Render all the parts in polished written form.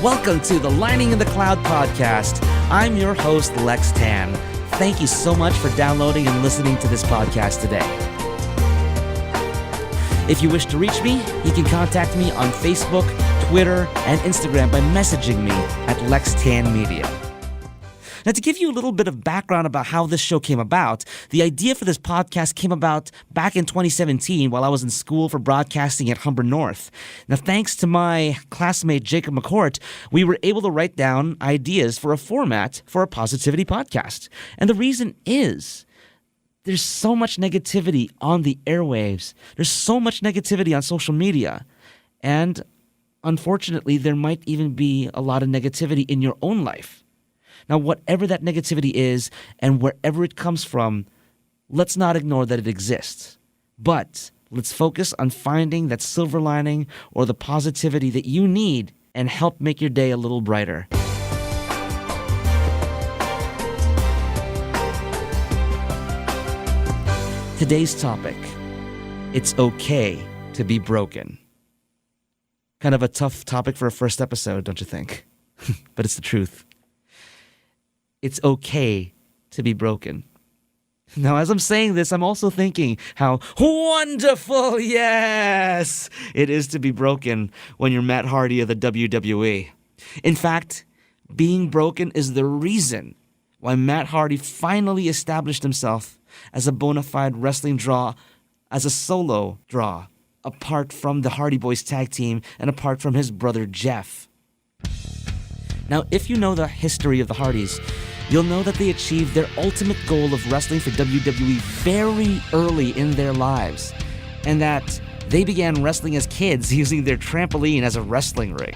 Welcome to the Lining in the Cloud podcast. I'm your host, Lex Tan. Thank you so much for downloading and listening to this podcast today. If you wish to reach me, you can contact me on Facebook, Twitter, and Instagram by messaging me at LexTanMedia. Now, to give you a little bit of background about how this show came about, the idea for this podcast came about back in 2017 while I was in school for broadcasting at Humber North. Now, thanks to my classmate Jacob McCourt, we were able to write down ideas for a format for a positivity podcast. And the reason is, there's so much negativity on the airwaves. There's so much negativity on social media. And unfortunately, there might even be a lot of negativity in your own life. Now, whatever that negativity is and wherever it comes from, let's not ignore that it exists. But let's focus on finding that silver lining or the positivity that you need and help make your day a little brighter. Today's topic, it's okay to be broken. Kind of a tough topic for a first episode, don't you think? But it's the truth. It's okay to be broken. Now, as I'm saying this, I'm also thinking how wonderful, yes, it is to be broken when you're Matt Hardy of the WWE. In fact, being broken is the reason why Matt Hardy finally established himself as a bona fide wrestling draw, as a solo draw, apart from the Hardy Boys tag team and apart from his brother Jeff. Now, if you know the history of the Hardys, you'll know that they achieved their ultimate goal of wrestling for WWE very early in their lives, and that they began wrestling as kids using their trampoline as a wrestling ring.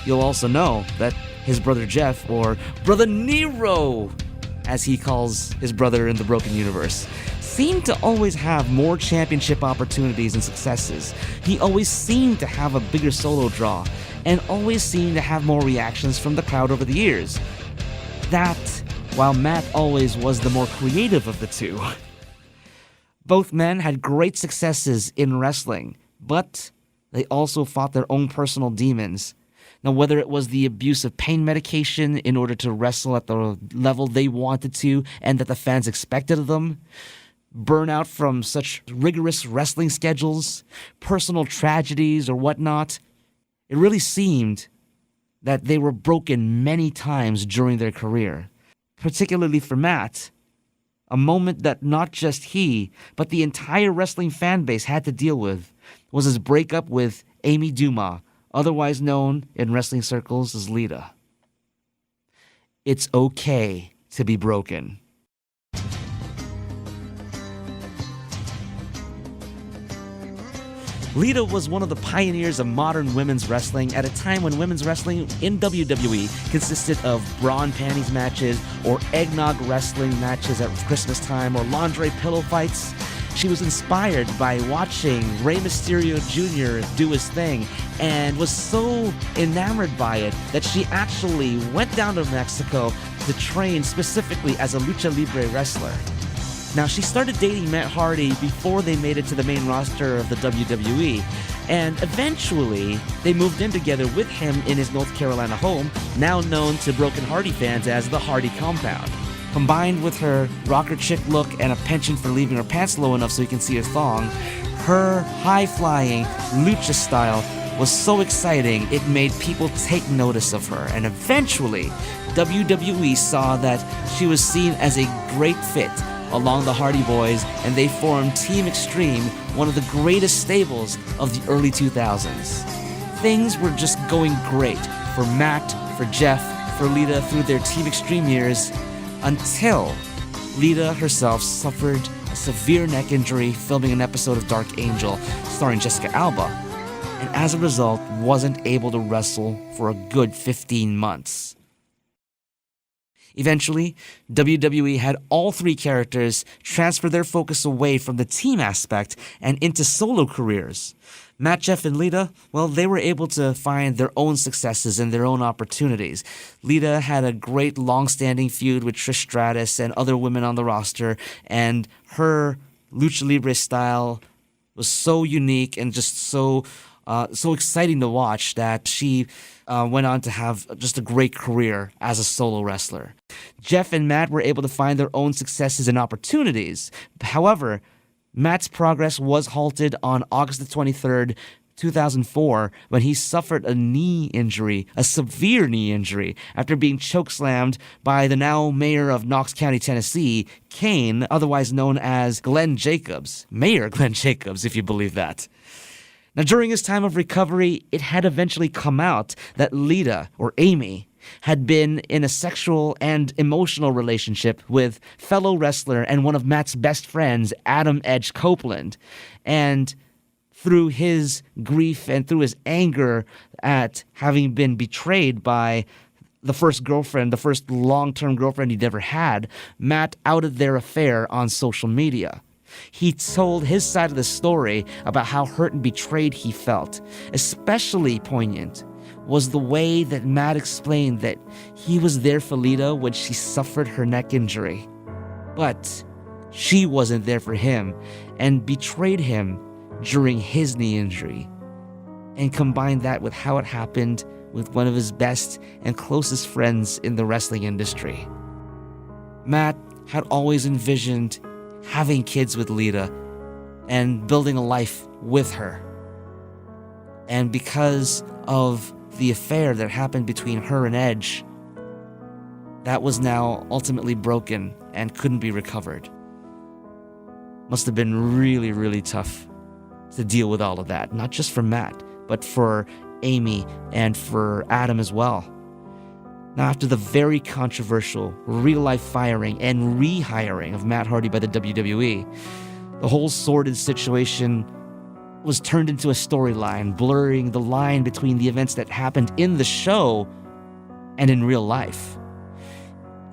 You'll also know that his brother Jeff, or Brother Nero, as he calls his brother in the Broken Universe, seemed to always have more championship opportunities and successes. He always seemed to have a bigger solo draw, and always seemed to have more reactions from the crowd over the years. That, while Matt always was the more creative of the two. Both men had great successes in wrestling, but they also fought their own personal demons. Now, whether it was the abuse of pain medication in order to wrestle at the level they wanted to and that the fans expected of them, burnout from such rigorous wrestling schedules, personal tragedies or whatnot, it really seemed that they were broken many times during their career. Particularly for Matt, a moment that not just he, but the entire wrestling fan base had to deal with was his breakup with Amy Dumas, otherwise known in wrestling circles as Lita. It's okay to be broken. Lita was one of the pioneers of modern women's wrestling at a time when women's wrestling in WWE consisted of bra and panties matches or eggnog wrestling matches at Christmas time or lingerie pillow fights. She was inspired by watching Rey Mysterio Jr. do his thing and was so enamored by it that she actually went down to Mexico to train specifically as a lucha libre wrestler. Now, she started dating Matt Hardy before they made it to the main roster of the WWE, and eventually they moved in together with him in his North Carolina home, now known to Broken Hardy fans as the Hardy Compound. Combined with her rocker chick look and a penchant for leaving her pants low enough so you can see her thong, her high-flying lucha style was so exciting it made people take notice of her, and eventually WWE saw that she was seen as a great fit along the Hardy Boys, and they formed Team Extreme, one of the greatest stables of the early 2000s. Things were just going great for Matt, for Jeff, for Lita through their Team Extreme years, until Lita herself suffered a severe neck injury filming an episode of Dark Angel starring Jessica Alba, and as a result wasn't able to wrestle for a good 15 months. Eventually, WWE had all three characters transfer their focus away from the team aspect and into solo careers. Matt, Jeff, and Lita, well, they were able to find their own successes and their own opportunities. Lita had a great long-standing feud with Trish Stratus and other women on the roster, and her lucha libre style was so unique and just so so exciting to watch that she went on to have just a great career as a solo wrestler. Jeff and Matt were able to find their own successes and opportunities. However, Matt's progress was halted on August the 23rd, 2004, when he suffered a knee injury, a severe knee injury, after being chokeslammed by the now mayor of Knox County, Tennessee, Kane, otherwise known as Glenn Jacobs. Mayor Glenn Jacobs, if you believe that. Now, during his time of recovery, it had eventually come out that Lita, or Amy, had been in a sexual and emotional relationship with fellow wrestler and one of Matt's best friends, Adam Edge Copeland. And through his grief and through his anger at having been betrayed by the first long-term girlfriend he'd ever had, Matt outed their affair on social media. He told his side of the story about how hurt and betrayed he felt. Especially poignant was the way that Matt explained that he was there for Lita when she suffered her neck injury, but she wasn't there for him and betrayed him during his knee injury, and combined that with how it happened with one of his best and closest friends in the wrestling industry. Matt had always envisioned having kids with Lita and building a life with her. And because of the affair that happened between her and Edge, that was now ultimately broken and couldn't be recovered. Must have been really, really tough to deal with all of that, not just for Matt, but for Amy and for Adam as well. Now, after the very controversial real-life firing and rehiring of Matt Hardy by the WWE, the whole sordid situation was turned into a storyline, blurring the line between the events that happened in the show and in real life.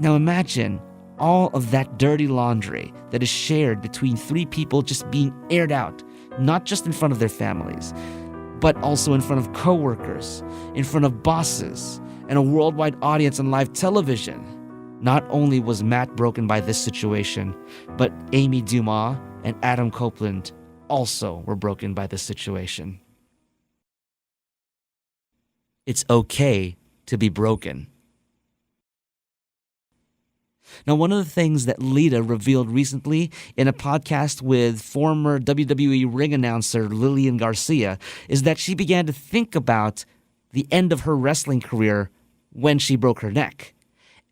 Now imagine all of that dirty laundry that is shared between three people just being aired out, not just in front of their families, but also in front of coworkers, in front of bosses, and a worldwide audience on live television. Not only was Matt broken by this situation, but Amy Dumas and Adam Copeland also were broken by this situation. It's okay to be broken. Now, one of the things that Lita revealed recently in a podcast with former WWE ring announcer Lillian Garcia is that she began to think about the end of her wrestling career when she broke her neck.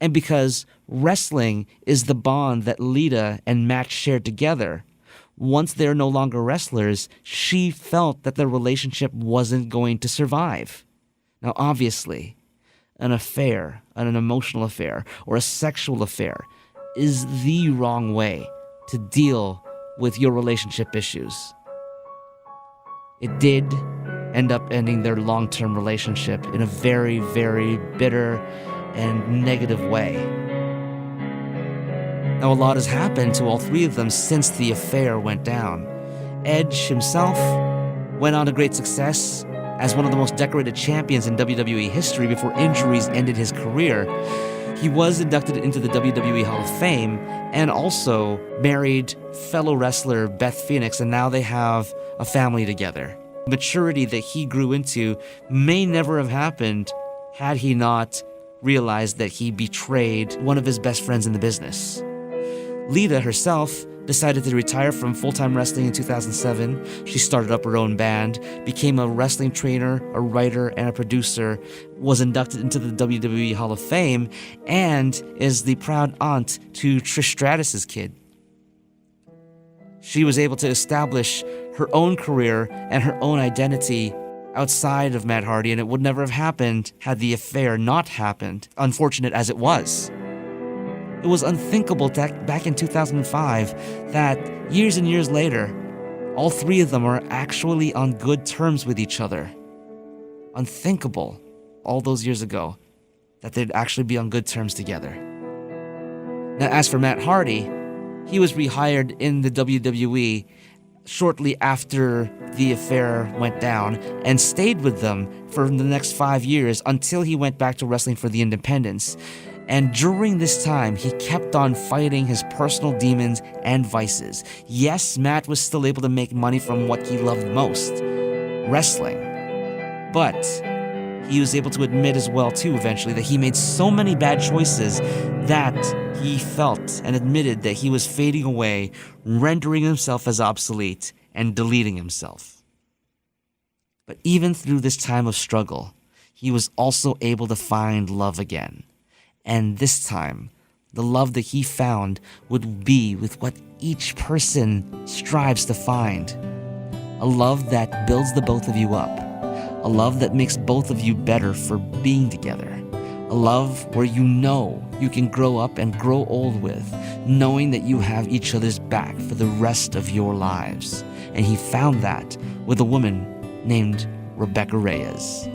And because wrestling is the bond that Lita and Matt shared together, once they're no longer wrestlers, she felt that their relationship wasn't going to survive. Now, obviously, an affair, an emotional affair, or a sexual affair is the wrong way to deal with your relationship issues. It did end up ending their long-term relationship in a very, very bitter and negative way. Now, a lot has happened to all three of them since the affair went down. Edge himself went on to great success as one of the most decorated champions in WWE history before injuries ended his career. He was inducted into the WWE Hall of Fame and also married fellow wrestler Beth Phoenix, and now they have a family together. Maturity that he grew into may never have happened had he not realized that he betrayed one of his best friends in the business. Lita herself decided to retire from full-time wrestling in 2007. She started up her own band, became a wrestling trainer, a writer, and a producer, was inducted into the WWE Hall of Fame, and is the proud aunt to Trish Stratus's kid. She was able to establish her own career and her own identity outside of Matt Hardy, and it would never have happened had the affair not happened, unfortunate as it was. It was unthinkable that back in 2005 that years and years later, all three of them are actually on good terms with each other. Unthinkable all those years ago that they'd actually be on good terms together. Now, as for Matt Hardy, he was rehired in the WWE shortly after the affair went down and stayed with them for the next 5 years until he went back to wrestling for the independents. And during this time, he kept on fighting his personal demons and vices. Yes, Matt was still able to make money from what he loved most, wrestling. But he was able to admit as well, too, eventually, that he made so many bad choices that he felt and admitted that he was fading away, rendering himself as obsolete and deleting himself. But even through this time of struggle, he was also able to find love again. And this time, the love that he found would be with what each person strives to find. A love that builds the both of you up. A love that makes both of you better for being together. A love where you know you can grow up and grow old with, knowing that you have each other's back for the rest of your lives. And he found that with a woman named Rebecca Reyes.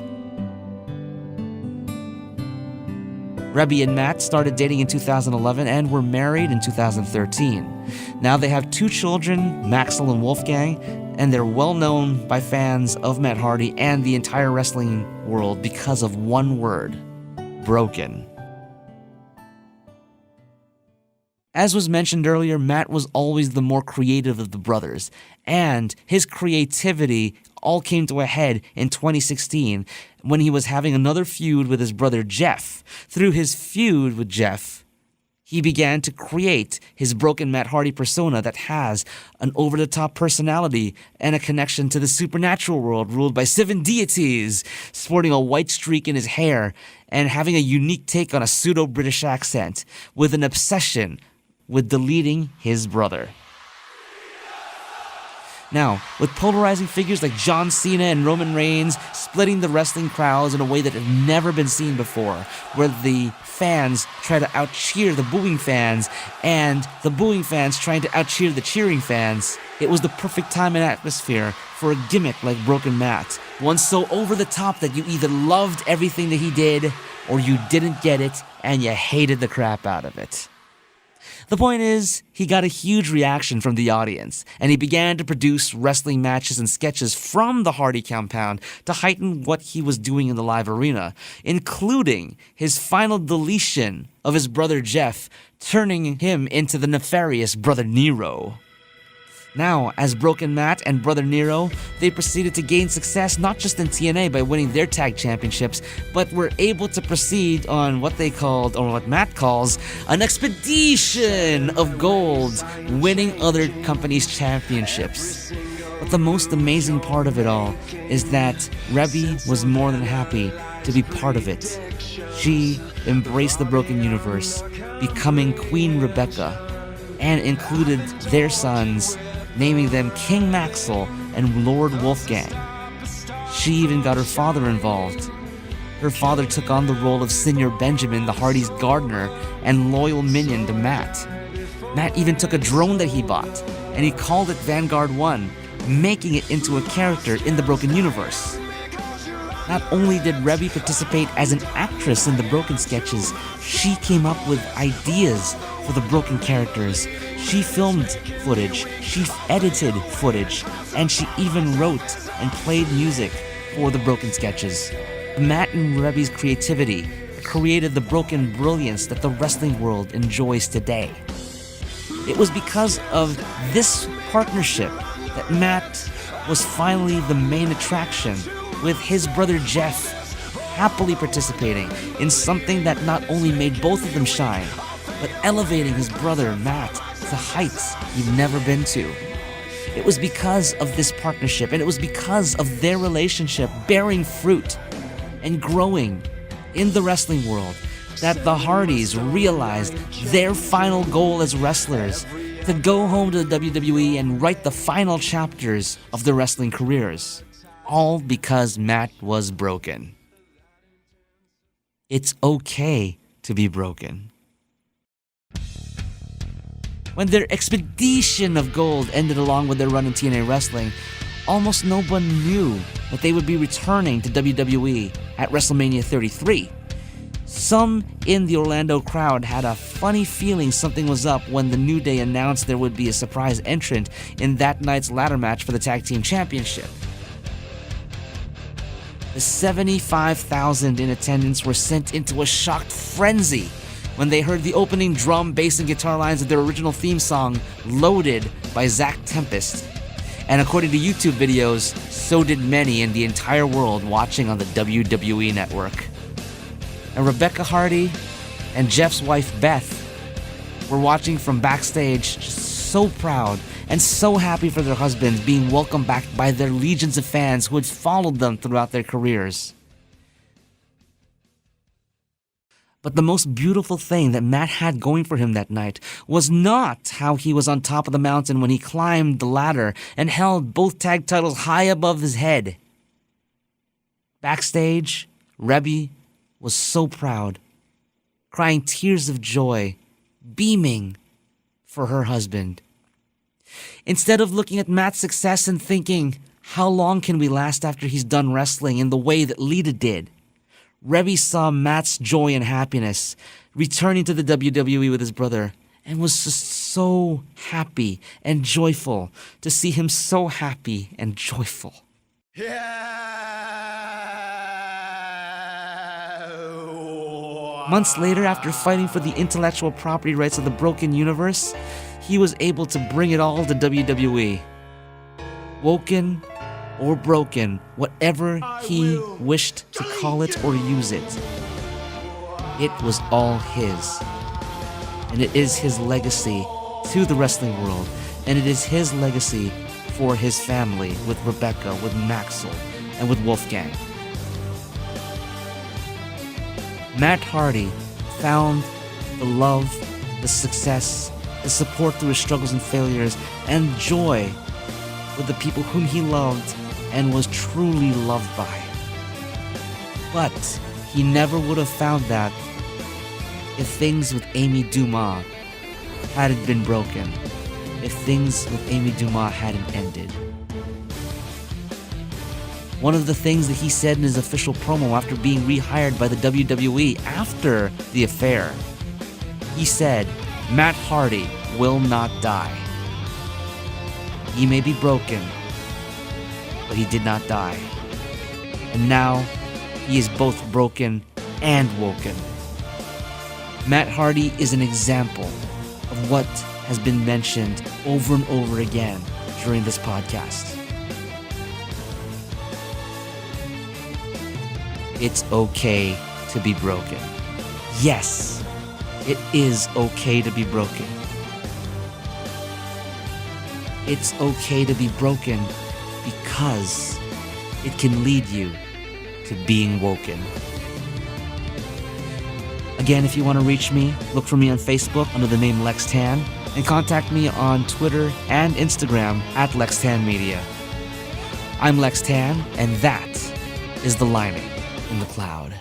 Rebby and Matt started dating in 2011 and were married in 2013. Now they have 2 children, Maxwell and Wolfgang, and they're well known by fans of Matt Hardy and the entire wrestling world because of one word: broken. As was mentioned earlier, Matt was always the more creative of the brothers, and his creativity all came to a head in 2016 when he was having another feud with his brother Jeff. Through his feud with Jeff, he began to create his broken Matt Hardy persona that has an over-the-top personality and a connection to the supernatural world ruled by 7 deities, sporting a white streak in his hair and having a unique take on a pseudo-British accent, with an obsession with deleting his brother. Now, with polarizing figures like John Cena and Roman Reigns splitting the wrestling crowds in a way that had never been seen before, where the fans try to out-cheer the booing fans and the booing fans trying to out-cheer the cheering fans, it was the perfect time and atmosphere for a gimmick like Broken Matt, one so over the top that you either loved everything that he did or you didn't get it and you hated the crap out of it. The point is, he got a huge reaction from the audience, and he began to produce wrestling matches and sketches from the Hardy compound to heighten what he was doing in the live arena, including his final deletion of his brother Jeff, turning him into the nefarious Brother Nero. Now, as Broken Matt and Brother Nero, they proceeded to gain success not just in TNA by winning their tag championships, but were able to proceed on what they called, or what Matt calls, an expedition of gold, winning other companies' championships. But the most amazing part of it all is that Rebby was more than happy to be part of it. She embraced the Broken Universe, becoming Queen Rebecca, and included their sons, naming them King Maxwell and Lord Wolfgang. She even got her father involved. Her father took on the role of Senior Benjamin, the Hardy's gardener and loyal minion to Matt. Matt even took a drone that he bought, and he called it Vanguard 1, making it into a character in the Broken Universe. Not only did Rebby participate as an actress in the Broken sketches, she came up with ideas for the Broken characters. She filmed footage, she edited footage, and she even wrote and played music for the Broken sketches. Matt and Rebby's creativity created the Broken brilliance that the wrestling world enjoys today. It was because of this partnership that Matt was finally the main attraction, with his brother Jeff happily participating in something that not only made both of them shine, but elevating his brother Matt to heights he'd never been to. It was because of this partnership, and it was because of their relationship bearing fruit and growing in the wrestling world, that the Hardys realized their final goal as wrestlers, to go home to the WWE and write the final chapters of their wrestling careers. All because Matt was broken. It's okay to be broken. When their expedition of gold ended along with their run in TNA wrestling, almost no one knew that they would be returning to WWE at WrestleMania 33. Some in the Orlando crowd had a funny feeling something was up when the New Day announced there would be a surprise entrant in that night's ladder match for the Tag Team Championship. The 75,000 in attendance were sent into a shocked frenzy when they heard the opening drum, bass, and guitar lines of their original theme song, Loaded by Zach Tempest. And according to YouTube videos, so did many in the entire world watching on the WWE Network. And Rebecca Hardy and Jeff's wife Beth were watching from backstage, just so proud and so happy for their husbands being welcomed back by their legions of fans who had followed them throughout their careers. But the most beautiful thing that Matt had going for him that night was not how he was on top of the mountain when he climbed the ladder and held both tag titles high above his head. Backstage, Rebby was so proud, crying tears of joy, beaming for her husband. Instead of looking at Matt's success and thinking, how long can we last after he's done wrestling in the way that Lita did? Rebby saw Matt's joy and happiness, returning to the WWE with his brother, and was just so happy and joyful to see him so happy and joyful. Months later, after fighting for the intellectual property rights of the Broken Universe, he was able to bring it all to WWE. Woken or broken, whatever he wished to call it or use it, it was all his. And it is his legacy to the wrestling world, and it is his legacy for his family with Rebecca, with Maxwell, and with Wolfgang. Matt Hardy found the love, the success, the support through his struggles and failures, and joy with the people whom he loved and was truly loved by. But he never would have found that if things with Amy Dumas hadn't been broken, if things with Amy Dumas hadn't ended. One of the things that he said in his official promo after being rehired by the WWE after the affair, he said, Matt Hardy will not die. He may be broken, but he did not die. And now, he is both broken and woken. Matt Hardy is an example of what has been mentioned over and over again during this podcast. It's okay to be broken. Yes, it is okay to be broken. It's okay to be broken because it can lead you to being woken. Again, if you want to reach me, look for me on Facebook under the name Lex Tan, and contact me on Twitter and Instagram at Lex Tan Media. I'm Lex Tan, and that is the lining in the cloud.